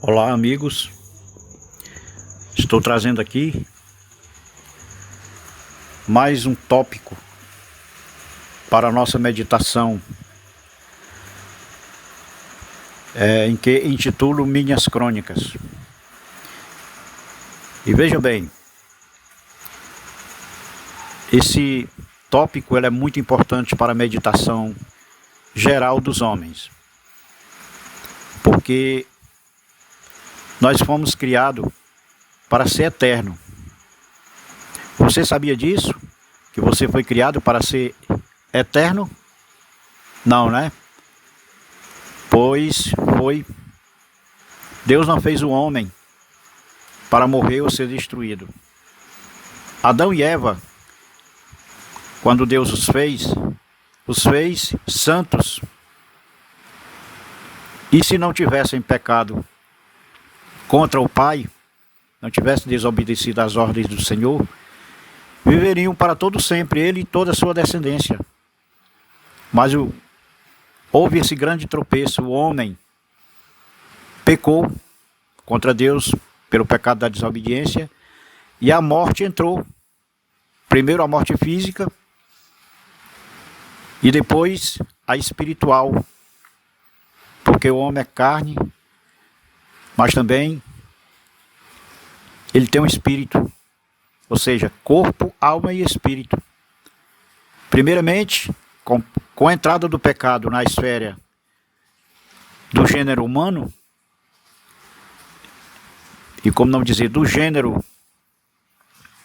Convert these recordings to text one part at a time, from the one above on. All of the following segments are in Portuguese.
Olá, amigos. Estou trazendo aqui mais um tópico para a nossa meditação, em que intitulo Minhas Crônicas. E veja bem, esse tópico ele é muito importante para a meditação geral dos homens, porque nós fomos criados para ser eterno. Você sabia disso? Que você foi criado para ser eterno? Não, né? Pois foi. Deus não fez o homem para morrer ou ser destruído. Adão e Eva, quando Deus os fez santos. E se não tivessem pecado contra o Pai, não tivessem desobedecido às ordens do Senhor, viveriam para todo sempre, ele e toda a sua descendência. Mas houve esse grande tropeço, o homem pecou contra Deus pelo pecado da desobediência, e a morte entrou. Primeiro a morte física, e depois a espiritual, porque o homem é carne, mas também ele tem um espírito, ou seja, corpo, alma e espírito. Primeiramente, com a entrada do pecado na esfera do gênero humano, e como não dizer, do gênero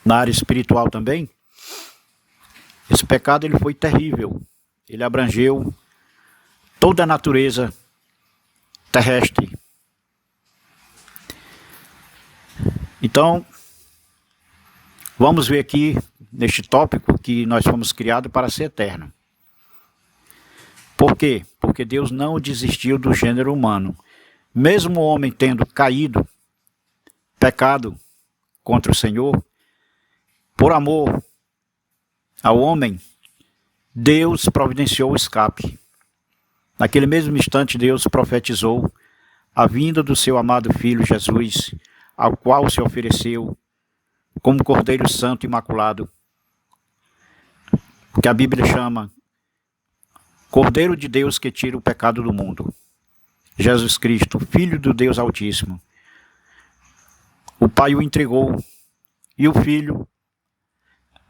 na área espiritual também, esse pecado ele foi terrível. Ele abrangeu toda a natureza terrestre. Então, vamos ver aqui neste tópico que nós fomos criados para ser eterno. Por quê? Porque Deus não desistiu do gênero humano. Mesmo o homem tendo caído, pecado contra o Senhor, por amor ao homem, Deus providenciou o escape. Naquele mesmo instante, Deus profetizou a vinda do seu amado Filho Jesus, ao qual se ofereceu como Cordeiro Santo Imaculado, que a Bíblia chama Cordeiro de Deus que tira o pecado do mundo. Jesus Cristo, Filho do Deus Altíssimo. O Pai o entregou e o Filho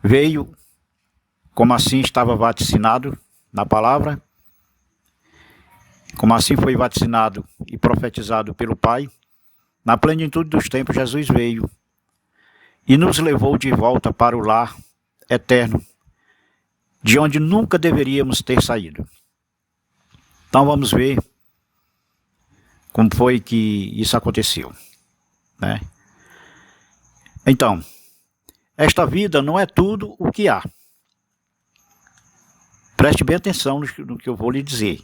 veio, como assim estava vaticinado na palavra, como assim foi vaticinado e profetizado pelo Pai, na plenitude dos tempos Jesus veio e nos levou de volta para o lar eterno, de onde nunca deveríamos ter saído. Então vamos ver como foi que isso aconteceu, né? Então, esta vida não é tudo o que há. Preste bem atenção no que eu vou lhe dizer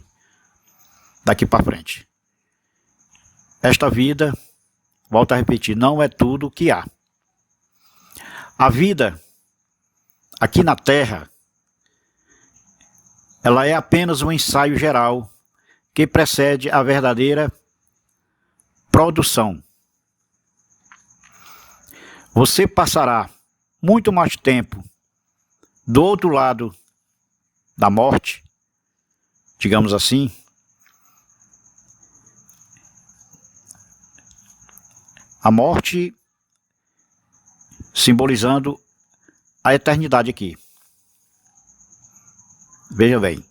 daqui para frente. Esta vida, volto a repetir, não é tudo o que há. A vida aqui na Terra, ela é apenas um ensaio geral que precede a verdadeira produção. Você passará muito mais tempo do outro lado da morte, digamos assim, a morte simbolizando a eternidade aqui. Veja bem,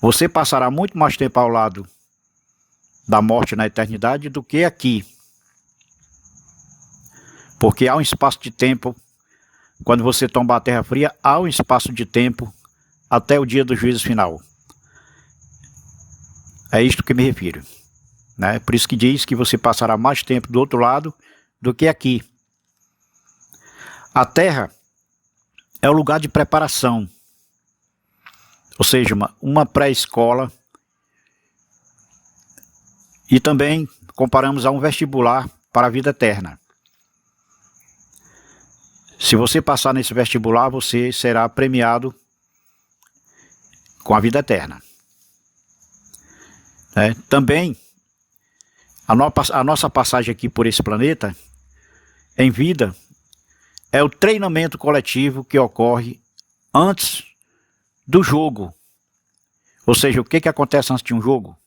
você passará muito mais tempo ao lado da morte na eternidade do que aqui. Porque há um espaço de tempo, quando você tomba a terra fria, há um espaço de tempo até o dia do juízo final. É isto que me refiro, né? Por isso que diz que você passará mais tempo do outro lado do que aqui. A terra é o lugar de preparação, ou seja, uma pré-escola, e também comparamos a um vestibular para a vida eterna. Se você passar nesse vestibular, você será premiado com a vida eterna. Também A nossa passagem aqui por esse planeta, em vida, é o treinamento coletivo que ocorre antes do jogo. Ou seja, o que acontece antes de um jogo?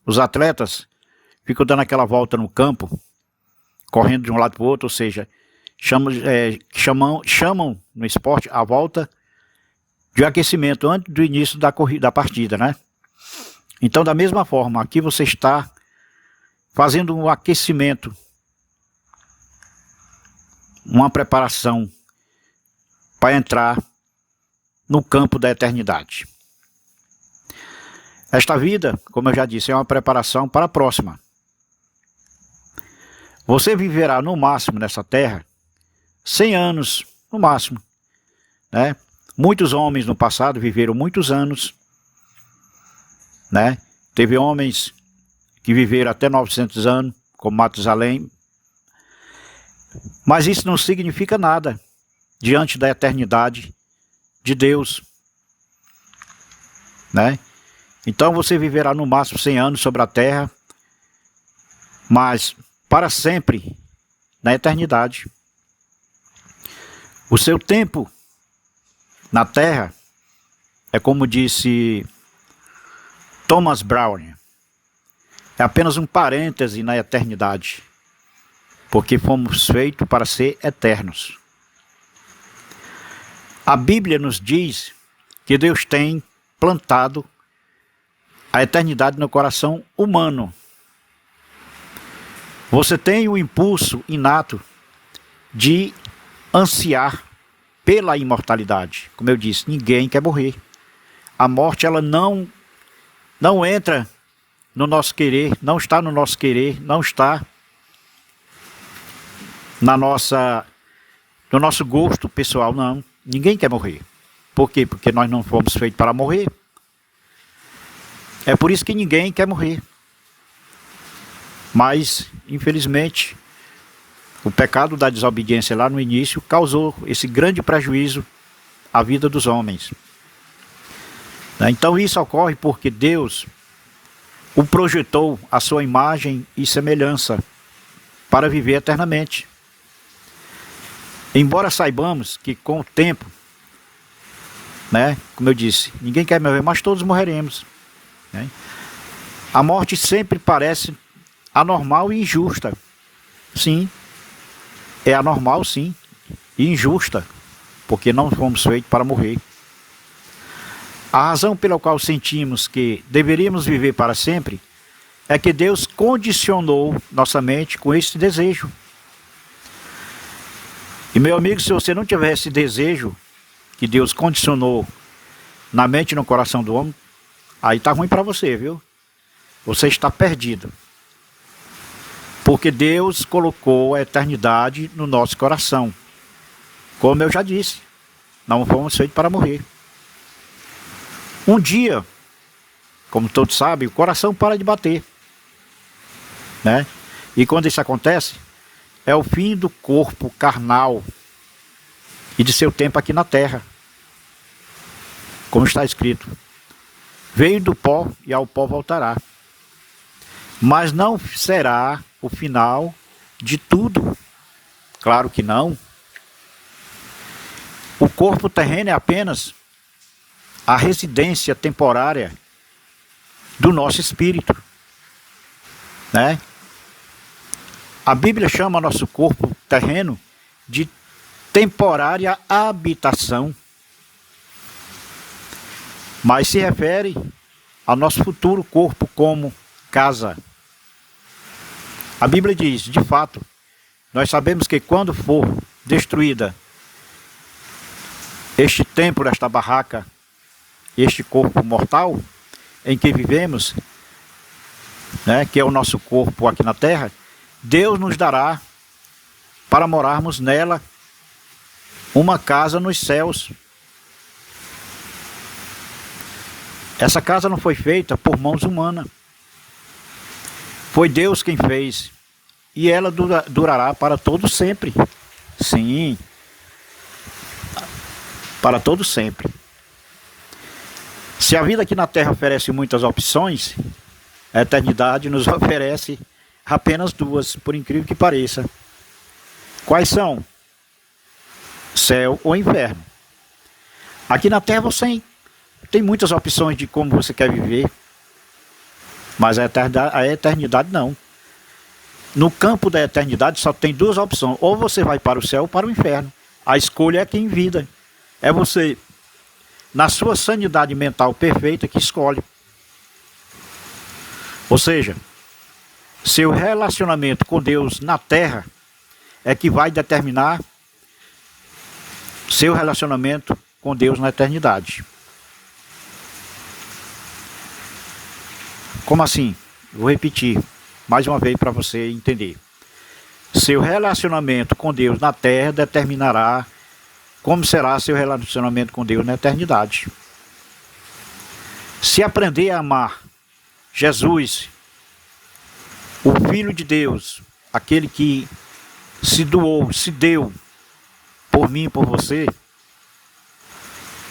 Os atletas ficam dando aquela volta no campo, correndo de um lado para o outro, ou seja, chamam no esporte a volta de aquecimento antes do início da partida, né? Então, da mesma forma, aqui você está fazendo um aquecimento, uma preparação para entrar no campo da eternidade. Esta vida, como eu já disse, é uma preparação para a próxima. Você viverá no máximo nessa terra 100 anos, no máximo, né? Muitos homens no passado viveram muitos anos, né? Teve homens que viveram até 900 anos, como Matusalém. Mas isso não significa nada diante da eternidade de Deus, né? Então você viverá no máximo 100 anos sobre a terra, mas para sempre na eternidade. O seu tempo na terra é, como disse Thomas Browne, é apenas um parêntese na eternidade, porque fomos feitos para ser eternos. A Bíblia nos diz que Deus tem plantado a eternidade no coração humano. Você tem o impulso inato de ansiar pela imortalidade. Como eu disse, ninguém quer morrer. A morte, ela não entra no nosso querer, não está no nosso querer, não está no nosso gosto pessoal, não. Ninguém quer morrer. Por quê? Porque nós não fomos feitos para morrer. É por isso que ninguém quer morrer. Mas, infelizmente, o pecado da desobediência lá no início causou esse grande prejuízo à vida dos homens. Então isso ocorre porque Deus o projetou à sua imagem e semelhança para viver eternamente. Embora saibamos que com o tempo, né, como eu disse, ninguém quer morrer, mas todos morreremos. Né? A morte sempre parece anormal e injusta. Sim, é anormal, sim, e injusta, porque não fomos feitos para morrer. A razão pela qual sentimos que deveríamos viver para sempre é que Deus condicionou nossa mente com esse desejo. E, meu amigo, se você não tiver esse desejo que Deus condicionou na mente e no coração do homem, aí está ruim para você, viu? Você está perdido. Porque Deus colocou a eternidade no nosso coração. Como eu já disse, não fomos feitos para morrer. Um dia, como todos sabem, o coração para de bater. Né? E quando isso acontece, é o fim do corpo carnal e de seu tempo aqui na terra. Como está escrito, veio do pó e ao pó voltará. Mas não será o final de tudo. Claro que não. O corpo terreno é apenas a residência temporária do nosso espírito. Né? A Bíblia chama nosso corpo terreno de temporária habitação. Mas se refere ao nosso futuro corpo como casa. A Bíblia diz, de fato, nós sabemos que quando for destruída este templo, esta barraca, este corpo mortal em que vivemos, né, que é o nosso corpo aqui na terra, Deus nos dará para morarmos nela uma casa nos céus. Essa casa não foi feita por mãos humanas. Foi Deus quem fez. E ela durará para todo sempre. Sim. Para todo sempre. Se a vida aqui na terra oferece muitas opções, a eternidade nos oferece apenas duas, por incrível que pareça. Quais são? Céu ou inferno. Aqui na Terra você tem muitas opções de como você quer viver, mas a eternidade não. No campo da eternidade só tem duas opções: ou você vai para o céu ou para o inferno. A escolha é aqui em vida. É você, na sua sanidade mental perfeita, que escolhe. Ou seja, seu relacionamento com Deus na Terra é que vai determinar seu relacionamento com Deus na eternidade. Como assim? Vou repetir mais uma vez para você entender. Seu relacionamento com Deus na Terra determinará como será seu relacionamento com Deus na eternidade. Se aprender a amar Jesus, o Filho de Deus, aquele que se doou, se deu por mim e por você,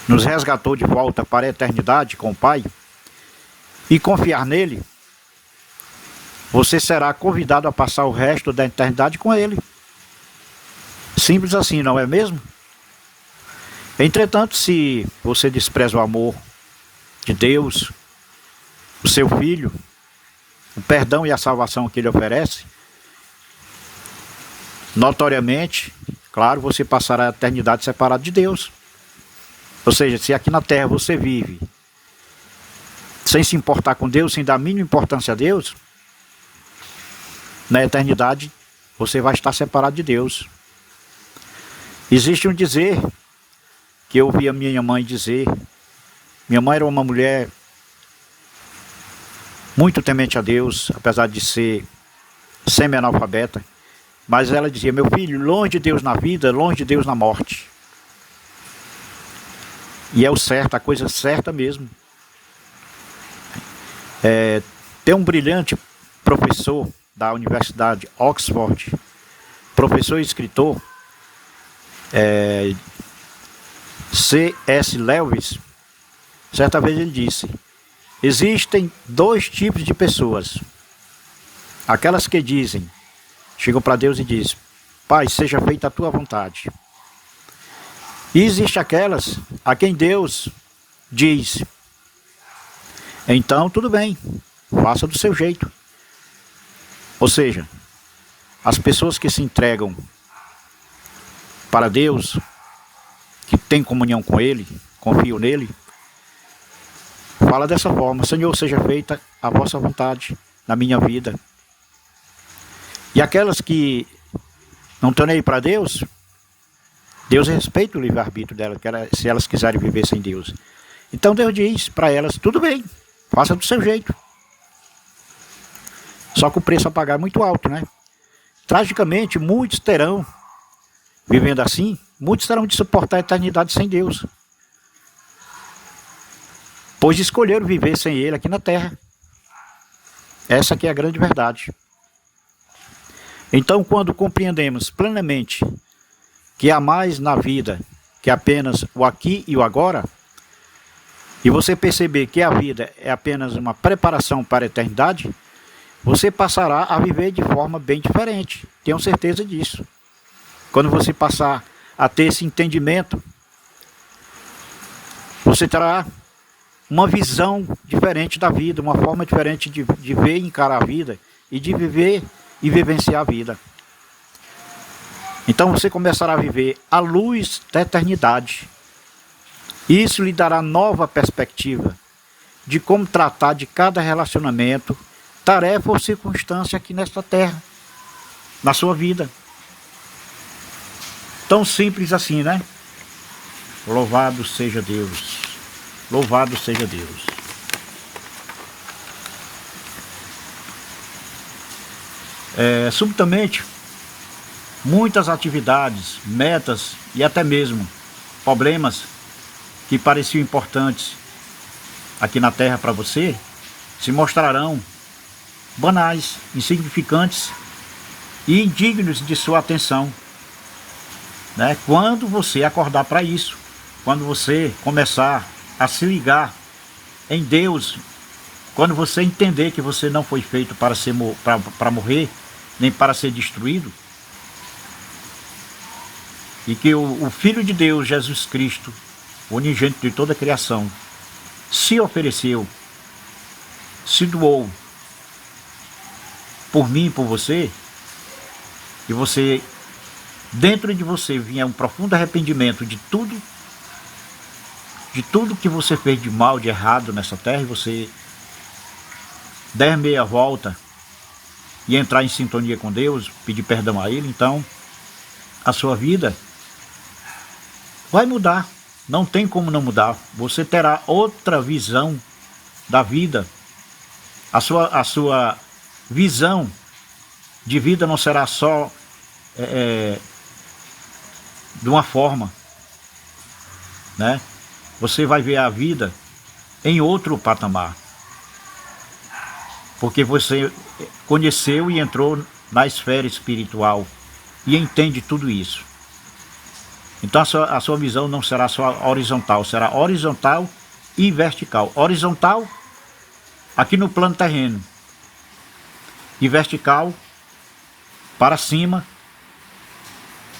nos resgatou de volta para a eternidade com o Pai, e confiar nele, você será convidado a passar o resto da eternidade com ele. Simples assim, não é mesmo? Entretanto, se você despreza o amor de Deus, o seu Filho, o perdão e a salvação que ele oferece, notoriamente, claro, você passará a eternidade separado de Deus. Ou seja, se aqui na Terra você vive sem se importar com Deus, sem dar a mínima importância a Deus, na eternidade você vai estar separado de Deus. Existe um dizer que eu ouvi a minha mãe dizer. Minha mãe era uma mulher muito temente a Deus, apesar de ser semi-analfabeta, mas ela dizia: meu filho, longe de Deus na vida, longe de Deus na morte. E é o certo, a coisa certa mesmo. Tem um brilhante professor da Universidade Oxford, professor e escritor, C.S. Lewis. Certa vez ele disse: existem dois tipos de pessoas. Aquelas que dizem, chegam para Deus e dizem: Pai, seja feita a tua vontade. E existe aquelas a quem Deus diz: então tudo bem, faça do seu jeito. Ou seja, as pessoas que se entregam para Deus, que têm comunhão com Ele, confiam nele, fala dessa forma: Senhor, seja feita a vossa vontade na minha vida. E aquelas que não estão nem aí para Deus, Deus respeita o livre-arbítrio delas, se elas quiserem viver sem Deus. Então Deus diz para elas: tudo bem, faça do seu jeito. Só que o preço a pagar é muito alto, né? Tragicamente, muitos terão, vivendo assim, muitos terão de suportar a eternidade sem Deus, pois escolheram viver sem Ele aqui na Terra. Essa aqui é a grande verdade. Então, quando compreendemos plenamente que há mais na vida que apenas o aqui e o agora, e você perceber que a vida é apenas uma preparação para a eternidade, você passará a viver de forma bem diferente. Tenho certeza disso. Quando você passar a ter esse entendimento, você terá uma visão diferente da vida, uma forma diferente de ver e encarar a vida, e de viver e vivenciar a vida. Então você começará a viver à luz da eternidade. Isso lhe dará nova perspectiva de como tratar de cada relacionamento, tarefa ou circunstância aqui nesta terra, na sua vida. Tão simples assim, né? Louvado seja Deus. Louvado seja Deus. Subitamente, muitas atividades, metas e até mesmo problemas que pareciam importantes aqui na Terra para você, se mostrarão banais, insignificantes e indignos de sua atenção, né? Quando você acordar para isso, quando você começar a se ligar em Deus quando você entender que você não foi feito para morrer, nem para ser destruído, e que o Filho de Deus, Jesus Cristo, o unigênito de toda a criação, se ofereceu, se doou por mim e por você, e você, dentro de você, vinha um profundo arrependimento de tudo que você fez de mal, de errado nessa terra, e você der meia volta e entrar em sintonia com Deus, pedir perdão a Ele, então a sua vida vai mudar. Não tem como não mudar. Você terá outra visão da vida. A sua visão de vida não será só de uma forma, né? Você vai ver a vida em outro patamar, porque você conheceu e entrou na esfera espiritual e entende tudo isso. Então a sua visão não será só horizontal, será horizontal e vertical. Horizontal aqui no plano terreno e vertical para cima,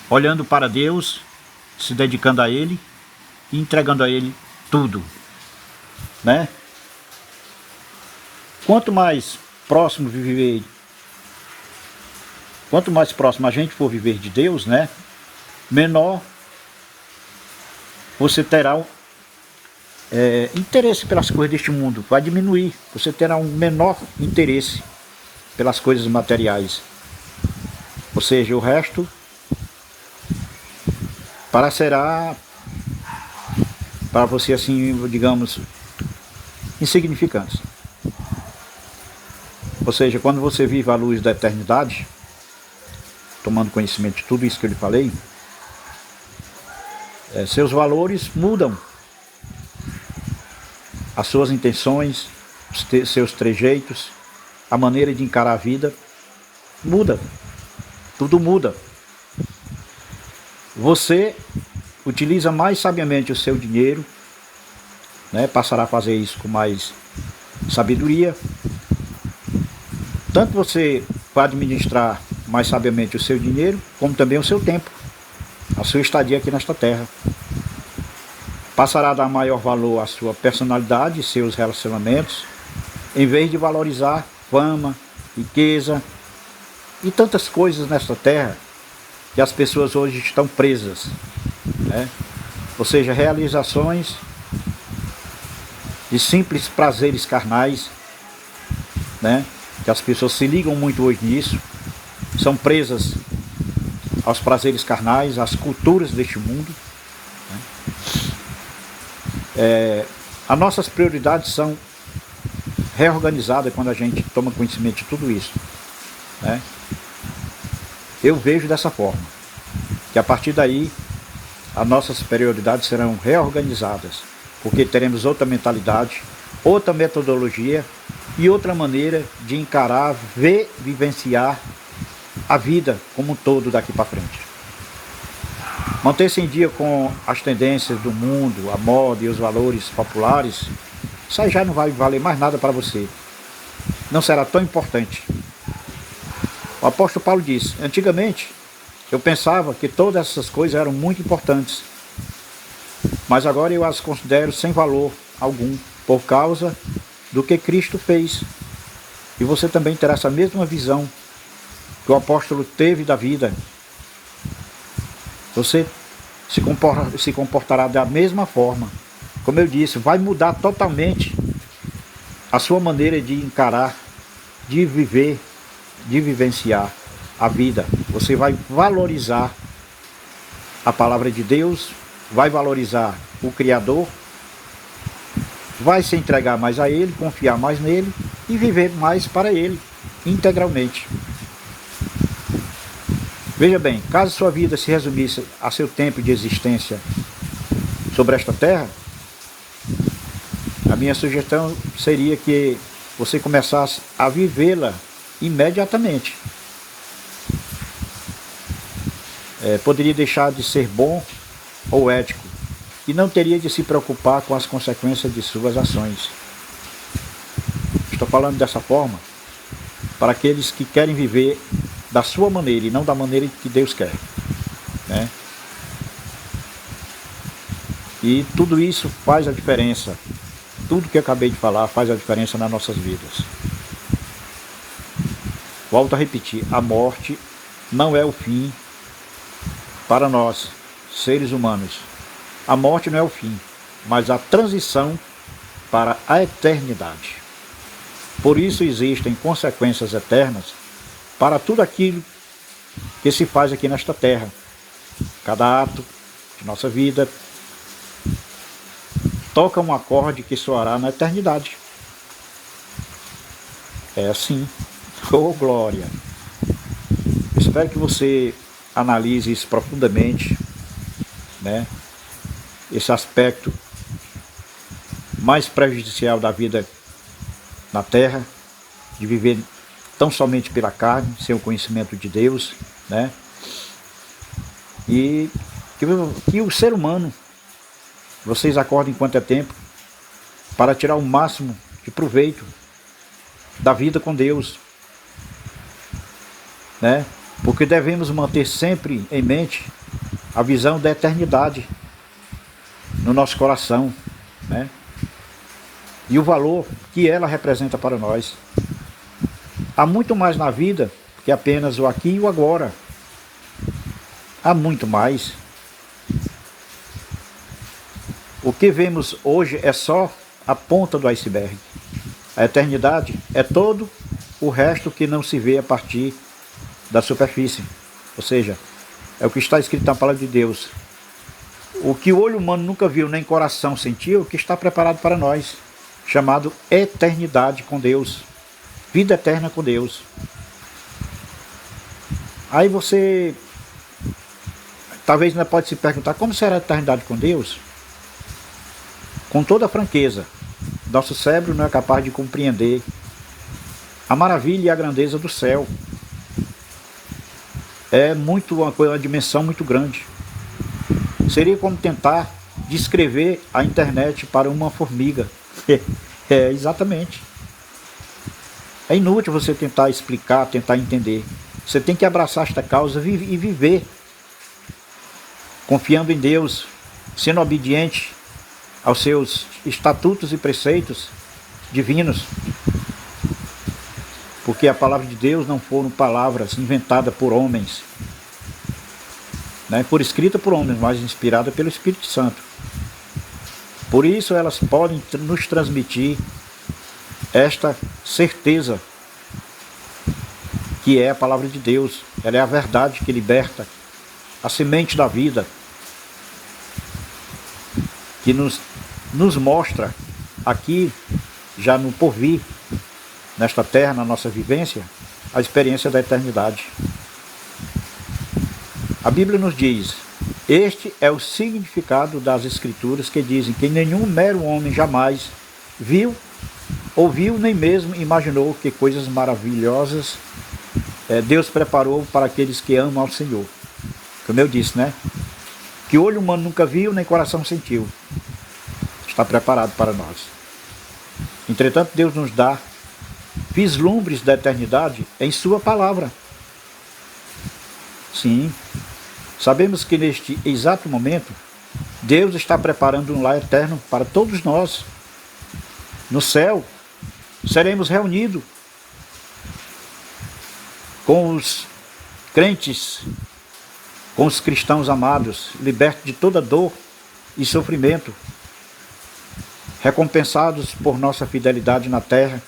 olhando para Deus, se dedicando a Ele e entregando a Ele tudo, né? Quanto mais próximo a gente for viver de Deus, né, menor você terá interesse pelas coisas deste mundo, vai diminuir. Você terá um menor interesse pelas coisas materiais. Ou seja, o resto parecerá para você, assim, digamos, insignificante. Ou seja, quando você vive à luz da eternidade, tomando conhecimento de tudo isso que eu lhe falei, seus valores mudam, as suas intenções, seus trejeitos, a maneira de encarar a vida muda, tudo muda. Você utiliza mais sabiamente o seu dinheiro, né? Passará a fazer isso com mais sabedoria. Tanto você vai administrar mais sabiamente o seu dinheiro, como também o seu tempo, a sua estadia aqui nesta terra. Passará a dar maior valor à sua personalidade e seus relacionamentos, em vez de valorizar fama, riqueza e tantas coisas nesta terra que as pessoas hoje estão presas, né? Ou seja, realizações de simples prazeres carnais, né? Que as pessoas se ligam muito hoje nisso, são presas aos prazeres carnais, às culturas deste mundo, né? As nossas prioridades são reorganizadas quando a gente toma conhecimento de tudo isso, né? Eu vejo dessa forma, que a partir daí as nossas prioridades serão reorganizadas, porque teremos outra mentalidade, outra metodologia e outra maneira de encarar, ver, vivenciar a vida como um todo daqui para frente. Manter-se em dia com as tendências do mundo, a moda e os valores populares, isso aí já não vai valer mais nada para você. Não será tão importante. O apóstolo Paulo disse: antigamente eu pensava que todas essas coisas eram muito importantes, mas agora eu as considero sem valor algum, por causa do que Cristo fez. E você também terá essa mesma visão que o apóstolo teve da vida. Você se comportará da mesma forma. Como eu disse, vai mudar totalmente a sua maneira de encarar, de viver, de vivenciar a vida. Você vai valorizar a palavra de Deus, vai valorizar o Criador, vai se entregar mais a Ele, confiar mais nele e viver mais para Ele, integralmente. Veja bem, caso sua vida se resumisse a seu tempo de existência sobre esta terra, a minha sugestão seria que você começasse a vivê-la imediatamente. Poderia deixar de ser bom ou ético e não teria de se preocupar com as consequências de suas ações. Estou falando dessa forma para aqueles que querem viver da sua maneira e não da maneira que Deus quer, né? E tudo isso faz a diferença. Tudo que eu acabei de falar faz a diferença nas nossas vidas. Volto a repetir, a morte não é o fim para nós, seres humanos. A morte não é o fim, mas a transição para a eternidade. Por isso existem consequências eternas para tudo aquilo que se faz aqui nesta terra. Cada ato de nossa vida toca um acorde que soará na eternidade. É assim. Oh, glória! Espero que você analise isso profundamente, né? Esse aspecto mais prejudicial da vida na terra, de viver tão somente pela carne, sem o conhecimento de Deus, né? E que o ser humano, vocês acordem enquanto é tempo, para tirar o máximo de proveito da vida com Deus, né? Porque devemos manter sempre em mente a visão da eternidade no nosso coração, né? E o valor que ela representa para nós. Há muito mais na vida que apenas o aqui e o agora. Há muito mais. O que vemos hoje é só a ponta do iceberg. A eternidade é todo o resto que não se vê a partir da superfície. Ou seja, é o que está escrito na palavra de Deus. O que o olho humano nunca viu, nem coração sentiu, o que está preparado para nós, chamado eternidade com Deus. Vida eterna com Deus. Aí você talvez ainda pode se perguntar, como será a eternidade com Deus? Com toda franqueza, nosso cérebro não é capaz de compreender a maravilha e a grandeza do céu. É uma dimensão muito grande. Seria como tentar descrever a internet para uma formiga. Exatamente. É inútil você tentar explicar, tentar entender. Você tem que abraçar esta causa e viver confiando em Deus, sendo obediente aos seus estatutos e preceitos divinos. Porque a palavra de Deus não foram palavras inventadas por homens, né? Por escrita por homens, mas inspirada pelo Espírito Santo. Por isso elas podem nos transmitir esta certeza que é a palavra de Deus. Ela é a verdade que liberta, a semente da vida, que nos mostra aqui, já no porvir, nesta terra, na nossa vivência, a experiência da eternidade. A Bíblia nos diz, este é o significado das Escrituras que dizem que nenhum mero homem jamais viu, ouviu, nem mesmo imaginou que coisas maravilhosas Deus preparou para aqueles que amam ao Senhor. Como eu disse, né? Que olho humano nunca viu, nem coração sentiu. Está preparado para nós. Entretanto, Deus nos dá vislumbres da eternidade em sua palavra. Sim, sabemos que neste exato momento, Deus está preparando um lar eterno para todos nós. No céu, seremos reunidos com os crentes, com os cristãos amados, libertos de toda dor e sofrimento, recompensados por nossa fidelidade na terra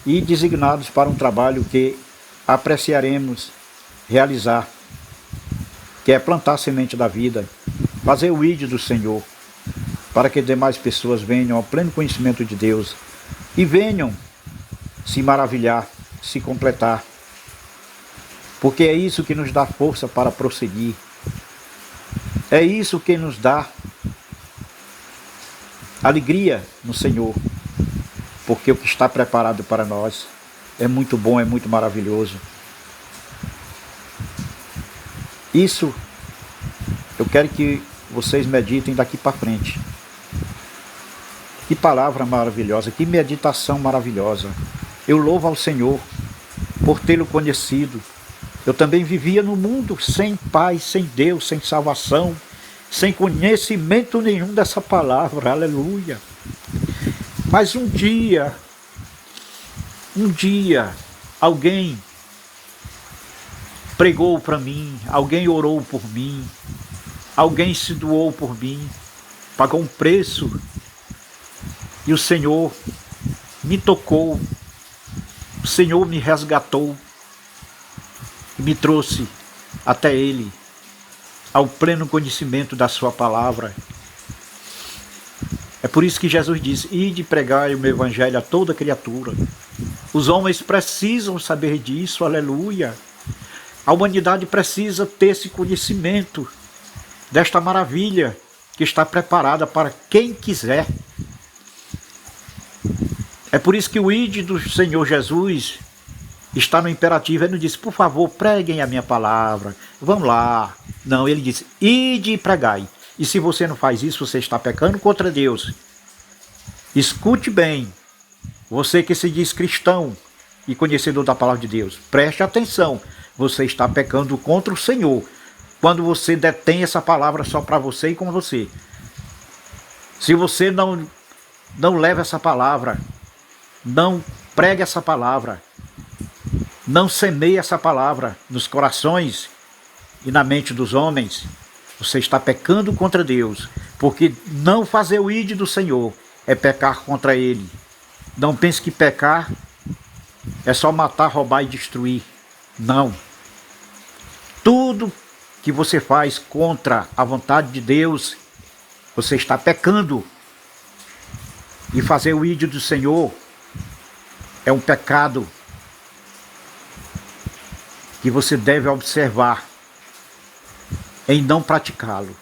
e designados para um trabalho que apreciaremos realizar, que é plantar a semente da vida, fazer o ídolo do Senhor, para que demais pessoas venham ao pleno conhecimento de Deus e venham se maravilhar, se completar, porque é isso que nos dá força para prosseguir, é isso que nos dá alegria no Senhor, porque o que está preparado para nós é muito bom, é muito maravilhoso. Isso eu quero que vocês meditem daqui para frente. Que palavra maravilhosa, que meditação maravilhosa. Eu louvo ao Senhor por tê-lo conhecido. Eu também vivia no mundo sem paz, sem Deus, sem salvação, sem conhecimento nenhum dessa palavra, aleluia. Mas um dia, alguém pregou para mim, alguém orou por mim, alguém se doou por mim, pagou um preço, e o Senhor me tocou, o Senhor me resgatou, e me trouxe até Ele, ao pleno conhecimento da sua palavra. É por isso que Jesus disse: ide pregar o meu evangelho a toda criatura. Os homens precisam saber disso, aleluia. A humanidade precisa ter esse conhecimento desta maravilha que está preparada para quem quiser. É por isso que o ide do Senhor Jesus está no imperativo. Ele não disse: por favor, preguem a minha palavra, vamos lá. Não, ele disse: ide e pregai. E se você não faz isso, você está pecando contra Deus. Escute bem, você que se diz cristão e conhecedor da palavra de Deus, preste atenção, você está pecando contra o Senhor quando você detém essa palavra só para você e com você. Se você não leva essa palavra, não prega essa palavra, não semeia essa palavra nos corações e na mente dos homens, você está pecando contra Deus, porque não fazer o ide do Senhor é pecar contra Ele. Não pense que pecar é só matar, roubar e destruir. Não. Tudo que você faz contra a vontade de Deus, você está pecando. E fazer o ide do Senhor é um pecado que você deve observar em não praticá-lo.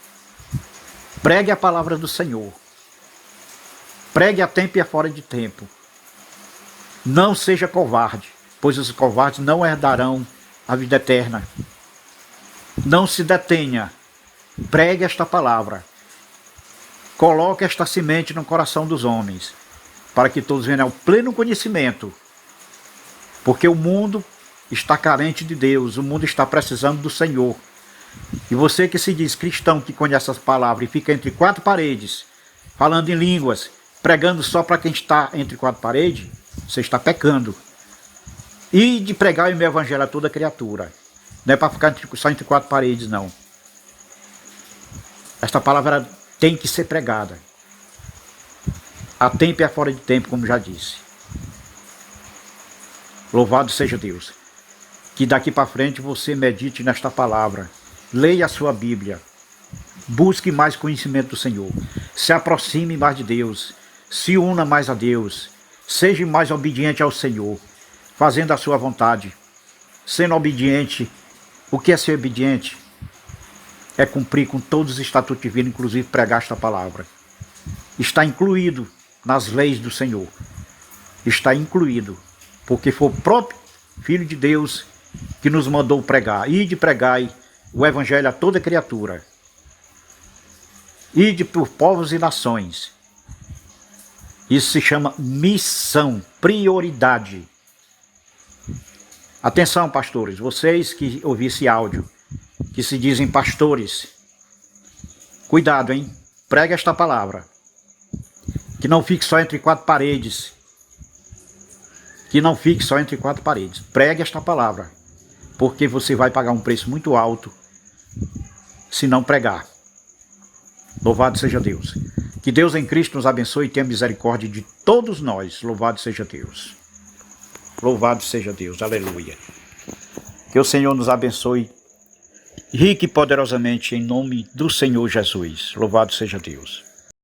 Pregue a palavra do Senhor. Pregue a tempo e a fora de tempo. Não seja covarde, pois os covardes não herdarão a vida eterna. Não se detenha. Pregue esta palavra. Coloque esta semente no coração dos homens, para que todos venham ao pleno conhecimento. Porque o mundo está carente de Deus, o mundo está precisando do Senhor. E você que se diz cristão, que conhece as palavras e fica entre quatro paredes, falando em línguas, pregando só para quem está entre quatro paredes, você está pecando. E de pregar o meu evangelho a toda criatura. Não é para ficar só entre quatro paredes, não. Esta palavra tem que ser pregada. A tempo e a fora de tempo, como já disse. Louvado seja Deus. Que daqui para frente você medite nesta palavra. Leia a sua Bíblia. Busque mais conhecimento do Senhor. Se aproxime mais de Deus. Se una mais a Deus. Seja mais obediente ao Senhor, fazendo a sua vontade. Sendo obediente. O que é ser obediente? É cumprir com todos os estatutos divinos, inclusive pregar esta palavra. Está incluído nas leis do Senhor. Está incluído, porque foi o próprio Filho de Deus que nos mandou pregar. Ide pregai o evangelho a toda criatura. Ide por povos e nações. Isso se chama missão, prioridade. Atenção, pastores, vocês que ouviram esse áudio, que se dizem pastores, cuidado, hein? Pregue esta palavra. Que não fique só entre quatro paredes. Que não fique só entre quatro paredes. Pregue esta palavra, porque você vai pagar um preço muito alto se não pregar. Louvado seja Deus. Que Deus em Cristo nos abençoe e tenha misericórdia de todos nós. Louvado seja Deus. Louvado seja Deus. Aleluia. Que o Senhor nos abençoe rique e poderosamente em nome do Senhor Jesus. Louvado seja Deus.